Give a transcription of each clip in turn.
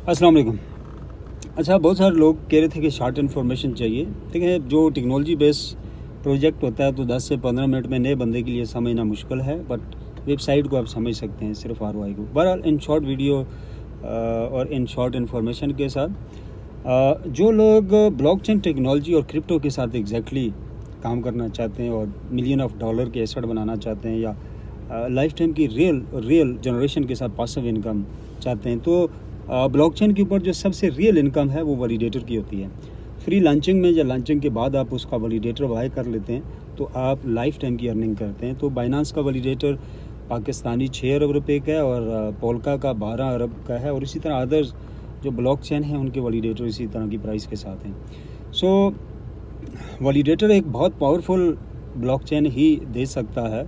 अस्सलाम वालेकुम। अच्छा, बहुत सारे लोग कह रहे थे कि शॉर्ट इन्फॉर्मेशन चाहिए। देखिए, जो टेक्नोलॉजी बेस प्रोजेक्ट होता है तो 10 से 15 मिनट में नए बंदे के लिए समझना मुश्किल है, बट वेबसाइट को आप समझ सकते हैं, सिर्फ आरओआई को। बहरहाल इन शॉर्ट वीडियो और इन शॉर्ट इन्फॉर्मेशन के साथ जो लोग ब्लॉकचेन टेक्नोलॉजी और क्रिप्टो के साथ एग्जैक्टली काम करना चाहते हैं और मिलियन ऑफ डॉलर के एसेट बनाना चाहते हैं या लाइफ टाइम की रियल जनरेशन के साथ पासिव इनकम चाहते हैं, तो ब्लॉकचेन के ऊपर जो सबसे रियल इनकम है वो वैलिडेटर की होती है। फ्री लॉन्चिंग में या लॉन्चिंग के बाद आप उसका वैलिडेटर बाय कर लेते हैं तो आप लाइफ टाइम की अर्निंग करते हैं। तो बाइनांस का वैलिडेटर पाकिस्तानी 6 अरब रुपए का है और पोल्का का 12 अरब का है, और इसी तरह अदर्स जो ब्लॉकचेन हैं उनके वैलिडेटर इसी तरह की प्राइस के साथ हैं। सो वैलिडेटर एक बहुत पावरफुल ब्लॉकचेन ही दे सकता है,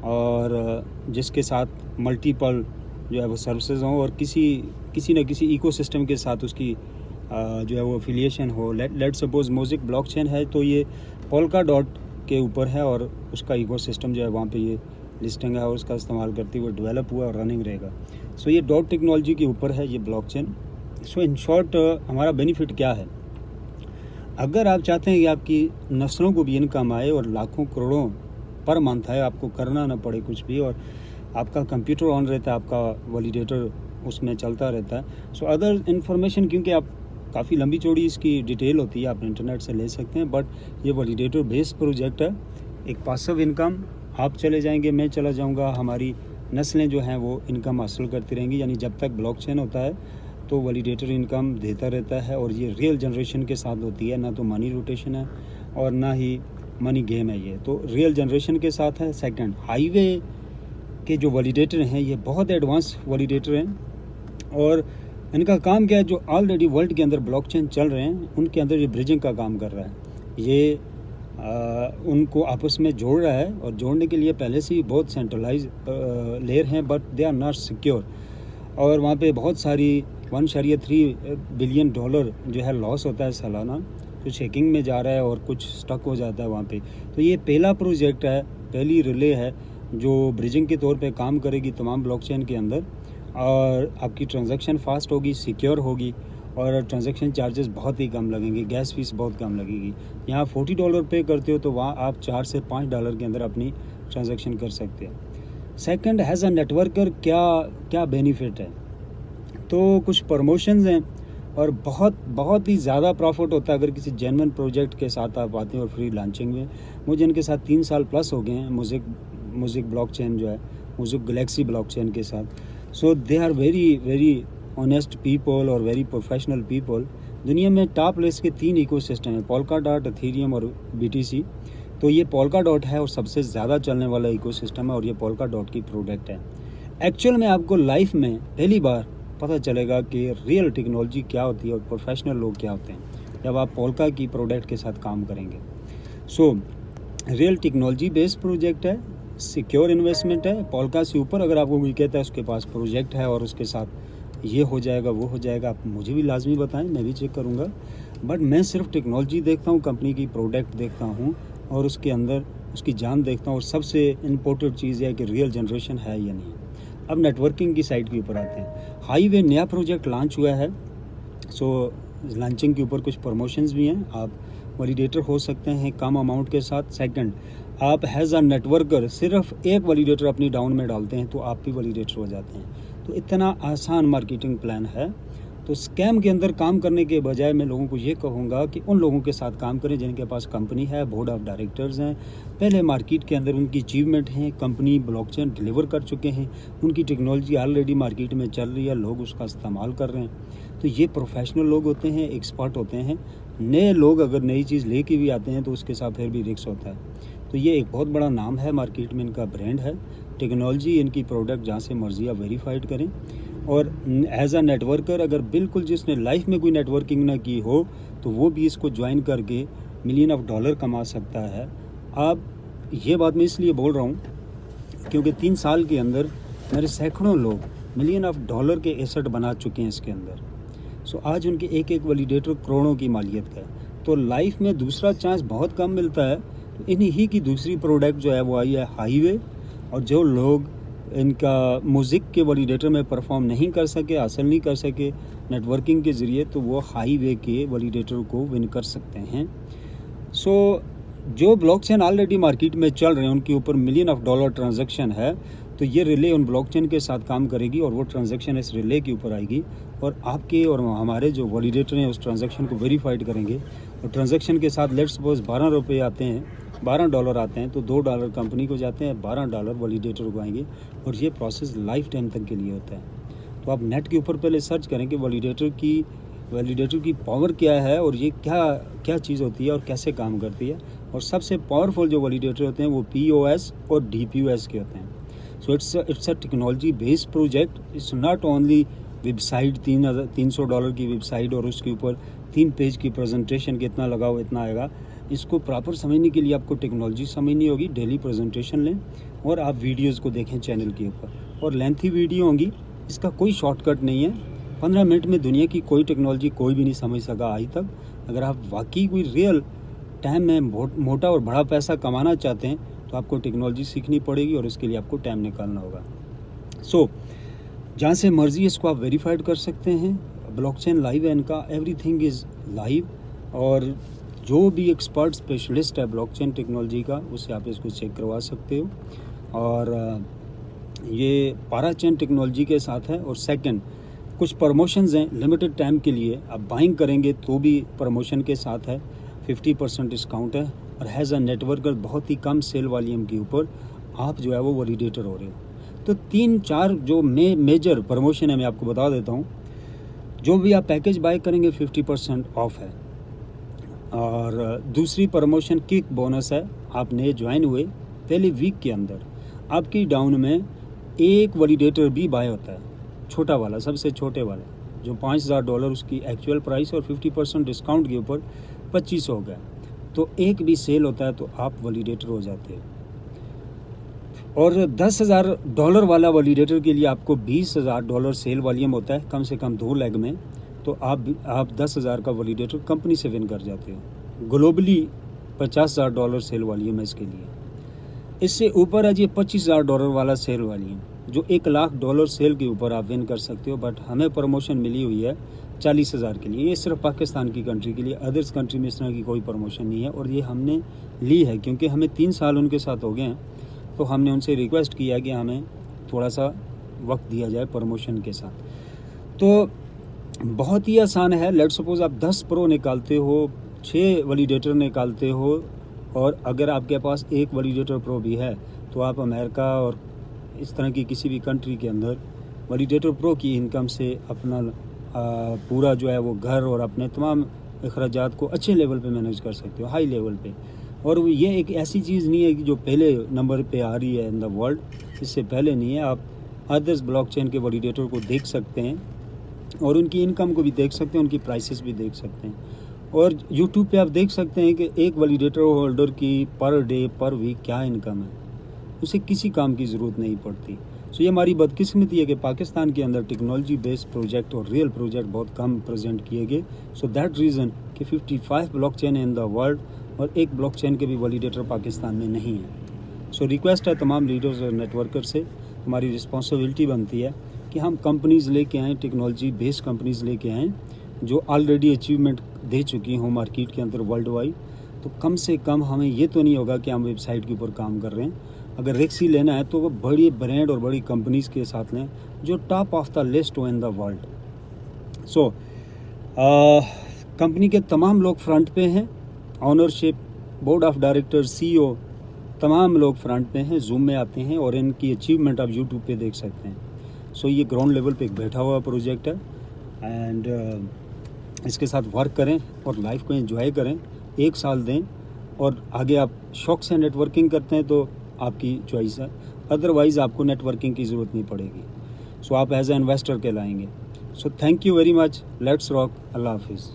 और जिसके साथ मल्टीपल जो है वो सर्विसेज हों और किसी न किसी इकोसिस्टम के साथ उसकी जो है वो एफिलिएशन हो। लेट सपोज म्यूजिक ब्लॉकचेन है तो ये पोल्का डॉट के ऊपर है और उसका इकोसिस्टम जो है वहाँ पे ये लिस्टिंग है और उसका इस्तेमाल करते हुए डेवलप हुआ और रनिंग रहेगा। सो ये डॉट टेक्नोलॉजी के ऊपर है ये ब्लॉकचेन। सो इन शॉर्ट हमारा बेनिफिट क्या है? अगर आप चाहते हैं कि आपकी नस्लों को भी इनकम आए और लाखों करोड़ों पर मंथ आए, आपको करना ना पड़े कुछ भी, और आपका कंप्यूटर ऑन रहता है, आपका वैलिडेटर उसमें चलता रहता है। सो अदर इन्फॉर्मेशन, क्योंकि आप काफ़ी लंबी चौड़ी इसकी डिटेल होती है, आप इंटरनेट से ले सकते हैं, बट ये वैलिडेटर बेस्ड प्रोजेक्ट है। एक पासिव इनकम, आप चले जाएंगे, मैं चला जाऊंगा, हमारी नस्लें जो हैं वो इनकम हासिल करती रहेंगी। यानी जब तक ब्लॉकचेन होता है तो वैलिडेटर इनकम देता रहता है, और ये रियल जनरेशन के साथ होती है, ना तो मनी रोटेशन है और ना ही मनी गेम है। ये तो रियल जनरेशन के साथ है। सेकंड, हाईवे के जो वैलिडेटर हैं ये बहुत एडवांस वैलिडेटर हैं, और इनका काम क्या है? जो ऑलरेडी वर्ल्ड के अंदर ब्लॉकचेन चल रहे हैं उनके अंदर ये ब्रिजिंग का काम कर रहा है। ये उनको आपस में जोड़ रहा है, और जोड़ने के लिए पहले से ही बहुत सेंट्रलाइज लेयर हैं, but they are not secure. और वहाँ पे बहुत सारी 1.3 बिलियन डॉलर जो है लॉस होता है सालाना, कुछ हैकिंग में जा रहा है और कुछ स्टक हो जाता है वहाँ पे। तो ये पहला प्रोजेक्ट है, पहली रिले है जो ब्रिजिंग के तौर पे काम करेगी तमाम ब्लॉकचेन के अंदर, और आपकी ट्रांजैक्शन फास्ट होगी, सिक्योर होगी, और ट्रांजैक्शन चार्जेस बहुत ही कम लगेंगे, गैस फीस बहुत कम लगेगी। यहाँ $40 पे करते हो तो वहाँ आप $4 से $5 के अंदर अपनी ट्रांजैक्शन कर सकते हैं। सेकंड, हैज़ अ नेटवर्कर क्या बेनिफिट है? तो कुछ प्रमोशंस हैं और बहुत ही ज़्यादा प्रॉफिट होता है अगर किसी जेन्युइन प्रोजेक्ट के साथ आप आते हैं और फ्री लॉन्चिंग में। मुझे इनके साथ 3 साल प्लस हो गए हैं म्यूज़िक ब्लॉकचेन जो है, म्यूज़िक गैलेक्सी ब्लॉकचेन के साथ। So they are very honest people और वेरी प्रोफेशनल पीपल। दुनिया में टॉप लेस के 3 इकोसिस्टम है, पोल्का डॉट, एथेरियम और BTC। तो ये पोल्का डॉट है और सबसे ज़्यादा चलने वाला इकोसिस्टम है, और ये पोल्का डॉट की प्रोडक्ट है। एक्चुअल में आपको लाइफ में पहली बार पता चलेगा कि रियल टेक्नोलॉजी क्या होती है और प्रोफेशनल लोग क्या होते हैं जब आप पोल्का की प्रोडक्ट के साथ काम करेंगे। So real technology based project है, सिक्योर इन्वेस्टमेंट है। पोल्का से ऊपर अगर आपको कोई कहता है उसके पास प्रोजेक्ट है और उसके साथ ये हो जाएगा वो हो जाएगा, आप मुझे भी लाजमी बताएं, मैं भी चेक करूँगा। बट मैं सिर्फ टेक्नोलॉजी देखता हूँ, कंपनी की प्रोडक्ट देखता हूँ और उसके अंदर उसकी जान देखता हूँ, और सबसे इम्पोर्टेंट चीज़ है कि रियल जनरेशन है या नहीं। अब नेटवर्किंग की साइड के ऊपर आते हैं। हाईवे नया प्रोजेक्ट लॉन्च हुआ है, सो लॉन्चिंग के ऊपर कुछ प्रमोशंस भी हैं, आप वैलिडेटर हो सकते हैं कम अमाउंट के साथ। सेकंड, आप हैज़ अ नेटवर्कर सिर्फ एक वैलिडेटर अपनी डाउन में डालते हैं तो आप भी वैलिडेटर हो जाते हैं। तो इतना आसान मार्केटिंग प्लान है। तो स्कैम के अंदर काम करने के बजाय मैं लोगों को ये कहूँगा कि उन लोगों के साथ काम करें जिनके पास कंपनी है, बोर्ड ऑफ डायरेक्टर्स हैं, पहले मार्केट के अंदर उनकी अचीवमेंट हैं, कंपनी ब्लॉकचेन डिलीवर कर चुके हैं, उनकी टेक्नोलॉजी ऑलरेडी मार्केट में चल रही है, लोग उसका इस्तेमाल कर रहे हैं। तो ये प्रोफेशनल लोग होते हैं, एक्सपर्ट होते हैं। नए लोग अगर नई चीज़ लेके भी आते हैं तो उसके साथ फिर भी रिस्क होता है। तो ये एक बहुत बड़ा नाम है मार्केट में, इनका ब्रांड है। टेक्नोलॉजी, इनकी प्रोडक्ट जहाँ से मर्जी आप वेरीफाइड करें। और एज अ नेटवर्कर, अगर बिल्कुल जिसने लाइफ में कोई नेटवर्किंग ना की हो तो वो भी इसको ज्वाइन करके मिलियन ऑफ डॉलर कमा सकता है। अब ये बात मैं इसलिए बोल रहा हूँ क्योंकि 3 साल के अंदर मेरे सैकड़ों लोग मिलियन ऑफ डॉलर के एसेट बना चुके हैं इसके अंदर। सो आज उनके एक एक वैलिडेटर करोड़ों की मालियत का है। तो लाइफ में दूसरा चांस बहुत कम मिलता है। तो इन्हीं ही की दूसरी प्रोडक्ट जो है वो आई है हाईवे, और जो लोग इनका म्यूज़िक के वैलिडेटर में परफॉर्म नहीं कर सके, हासिल नहीं कर सके नेटवर्किंग के ज़रिए, तो वो हाईवे के वैलिडेटर को विन कर सकते हैं। सो जो ब्लॉकचेन ऑलरेडी मार्केट में चल रहे हैं उनके ऊपर $मिलियन ऑफ ट्रांजैक्शन है, तो ये रिले उन ब्लॉकचेन के साथ काम करेगी और वो ट्रांजैक्शन इस रिले के ऊपर आएगी और आपके और हमारे जो वैलिडेटर हैं उस ट्रांजैक्शन को वेरीफाइड करेंगे। और ट्रांजैक्शन के साथ लेट्स सपोज $12 आते हैं, $12 आते हैं, तो $2 कंपनी को जाते हैं, $12 वैलिडेटर को आएंगे और ये प्रोसेस लाइफ टाइम तक के लिए होता है। तो आप नेट के ऊपर पहले सर्च करें कि वैलिडेटर की पावर क्या है और ये क्या चीज़ होती है और कैसे काम करती है। और सबसे पावरफुल जो वैलिडेटर होते हैं वो POS और DPoS के होते हैं। So it's a technology based project. It's not only website, $300 की वेबसाइट और उसके ऊपर 3 पेज की प्रेजेंटेशन कि इतना लगाओ इतना आएगा। इसको प्रॉपर समझने के लिए आपको टेक्नोलॉजी समझनी होगी। डेली प्रेजेंटेशन लें और आप वीडियोज़ को देखें चैनल के ऊपर, और लेंथी वीडियो होंगी, इसका कोई शॉर्टकट नहीं है। 15 मिनट में दुनिया की कोई टेक्नोलॉजी कोई भी नहीं समझ सका आज तक। अगर आप वाकई कोई रियल टाइम में मोटा और बड़ा पैसा कमाना चाहते हैं तो आपको टेक्नोलॉजी सीखनी पड़ेगी और उसके लिए आपको टाइम निकालना होगा। सो जहाँ से मर्जी इसको आप वेरीफाइड कर सकते हैं। ब्लॉकचेन लाइव है इनका, एवरीथिंग इज़ लाइव, और जो भी एक्सपर्ट स्पेशलिस्ट है ब्लॉकचेन टेक्नोलॉजी का उससे आप इसको चेक करवा सकते हो। और ये पाराचेन टेक्नोलॉजी के साथ है। और सेकंड, कुछ प्रमोशंस हैं लिमिटेड टाइम के लिए, आप बाइंग करेंगे तो भी प्रमोशन के साथ है, 50% डिस्काउंट है और हैज़ अ नेटवर्कर, बहुत ही कम सेल वॉल्यूम के ऊपर आप जो है वो वैलिडेटर हो रहे हो। तो 3-4 जो मेजर प्रमोशन है मैं आपको बता देता हूँ। जो भी आप पैकेज बाय करेंगे 50% ऑफ है। और दूसरी प्रमोशन किक बोनस है, आप नए ज्वाइन हुए पहले वीक के अंदर आपकी डाउन में एक वैलिडेटर भी बाय होता है, छोटा वाला, सबसे छोटे वाला, जो $5000 उसकी एक्चुअल प्राइस और 50% डिस्काउंट के ऊपर 2500 हो गया। तो एक भी सेल होता है तो आप वैलिडेटर हो जाते हो। और $10,000 वाला वैलिडेटर के लिए आपको $20,000 सेल वॉल्यूम होता है, कम से कम 2 लेग में, तो आप 10,000 का वैलिडेटर कंपनी से विन कर जाते हो। ग्लोबली $50,000 सेल वॉल्यूम है इसके लिए। इससे ऊपर है जी $25,000 वाला सेल वॉल्यूम, जो $1,00,000 सेल के ऊपर आप विन कर सकते हो। बट हमें प्रमोशन मिली हुई है 40,000 के लिए। ये सिर्फ पाकिस्तान की कंट्री के लिए, अदर्स कंट्री में इस तरह की कोई प्रमोशन नहीं है। और ये हमने ली है क्योंकि हमें 3 साल उनके साथ हो गए हैं, तो हमने उनसे रिक्वेस्ट किया कि हमें थोड़ा सा वक्त दिया जाए प्रमोशन के साथ। तो बहुत ही आसान है। लेट सपोज आप 10 प्रो निकालते हो, 6 वैलिडेटर निकालते हो, और अगर आपके पास एक वैलिडेटर प्रो भी है तो आप अमेरिका और इस तरह की किसी भी कंट्री के अंदर वैलिडेटर प्रो की इनकम से अपना पूरा जो है वो घर और अपने तमाम अखराजात को अच्छे लेवल पे मैनेज कर सकते हो, हाई लेवल पे। और ये एक ऐसी चीज़ नहीं है कि जो पहले नंबर पे आ रही है इन द वर्ल्ड, इससे पहले नहीं है। आप अदर्स ब्लॉकचेन के वैलिडेटर को देख सकते हैं और उनकी इनकम को भी देख सकते हैं, उनकी प्राइसेस भी देख सकते हैं। और यूट्यूब पे आप देख सकते हैं कि एक वैलिडेटर होल्डर की पर डे पर वीक क्या इनकम है, उसे किसी काम की ज़रूरत नहीं पड़ती। सो ये हमारी बदकिस्मती है कि पाकिस्तान के अंदर टेक्नोलॉजी बेस्ड प्रोजेक्ट और रियल प्रोजेक्ट बहुत कम प्रेजेंट किए गए। सो दैट रीज़न कि 55 ब्लॉकचेन इन द वर्ल्ड और एक ब्लॉकचेन के भी वैलिडेटर पाकिस्तान में नहीं है। सो रिक्वेस्ट है तमाम लीडर्स और नेटवर्कर से, हमारी रिस्पॉन्सिबिलिटी बनती है कि हम कंपनीज़ लेके आएँ, टेक्नोलॉजी बेस्ड कंपनीज़ लेके आएँ जो ऑलरेडी अचीवमेंट दे चुकी हों मार्केट के अंदर वर्ल्ड वाइड। तो कम से कम हमें ये तो नहीं होगा कि हम वेबसाइट के ऊपर काम कर रहे हैं। अगर रिक्सी लेना है तो वो बड़ी ब्रांड और बड़ी कंपनीज़ के साथ लें जो टॉप ऑफ द लिस्ट हो in the world. So company के तमाम लोग फ्रंट पे हैं, ownership, board of director, CEO, तमाम लोग फ्रंट पे हैं, जूम में आते हैं और इनकी अचीवमेंट आप यूट्यूब पे देख सकते हैं। सो ये ग्राउंड लेवल पे एक बैठा हुआ प्रोजेक्ट है एंड इसके साथ वर्क करें और लाइफ को एंजॉय करें, 1 साल दें और आगे आप शौक से नेटवर्किंग करते हैं तो आपकी चॉइस है, अदरवाइज़ आपको नेटवर्किंग की ज़रूरत नहीं पड़ेगी। सो आप एज ए इन्वेस्टर कहलाएंगे। So thank you very much, let's rock, अल्लाह हाफिज़।